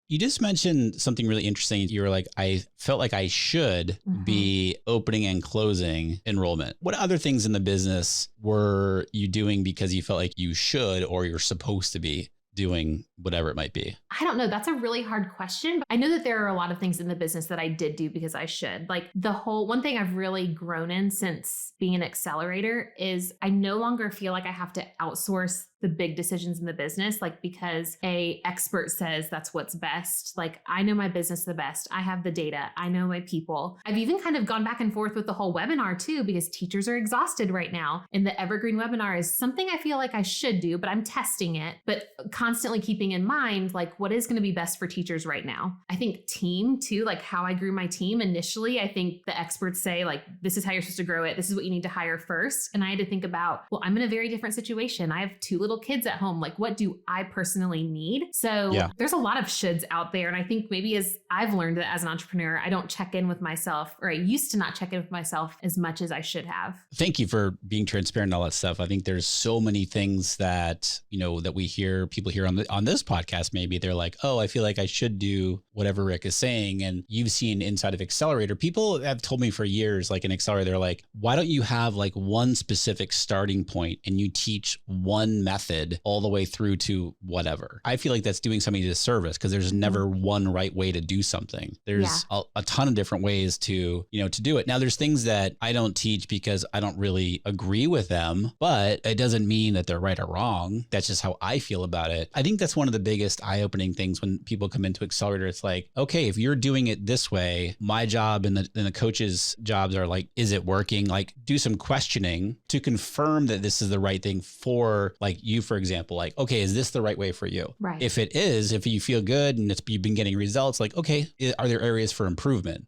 You just mentioned something really interesting. You were like, I felt like I should be opening and closing enrollment. What other things in the business were you doing because you felt like you should or you're supposed to be doing whatever it might be? I don't know. That's a really hard question. But I know that there are a lot of things in the business that I did do because I should. Like one thing I've really grown in since being an accelerator is I no longer feel like I have to outsource the big decisions in the business, like because a expert says that's what's best. Like I know my business the best. I have the data. I know my people. I've even kind of gone back and forth with the whole webinar too, because teachers are exhausted right now. And the evergreen webinar is something I feel like I should do, but I'm testing it, but constantly keeping in mind, like what is going to be best for teachers right now. I think team too, like how I grew my team initially, I think the experts say like, this is how you're supposed to grow it. This is what you need to hire first. And I had to think about, well, I'm in a very different situation. I have 2 little kids at home. Like, what do I personally need? So there's a lot of shoulds out there. And I think maybe as I've learned that as an entrepreneur, I don't check in with myself, or I used to not check in with myself as much as I should have. Thank you for being transparent and all that stuff. I think there's so many things that, that we hear, people hear on this podcast, maybe they're like, oh, I feel like I should do whatever Rick is saying. And you've seen inside of Accelerator, people have told me for years, like in Accelerator, they're like, why don't you have like one specific starting point and you teach one method all the way through to whatever? I feel like that's doing somebody a disservice because there's never one right way to do something. There's a ton of different ways to do it. Now there's things that I don't teach because I don't really agree with them, but it doesn't mean that they're right or wrong. That's just how I feel about it. I think that's one of the biggest eye-opening things when people come into Accelerator. It's like, okay, if you're doing it this way, my job and the coach's jobs are like, is it working? Like do some questioning to confirm that this is the right thing for like you, for example, like, okay, is this the right way for you? Right. If it is, if you feel good and you've been getting results, like, okay, are there areas for improvement?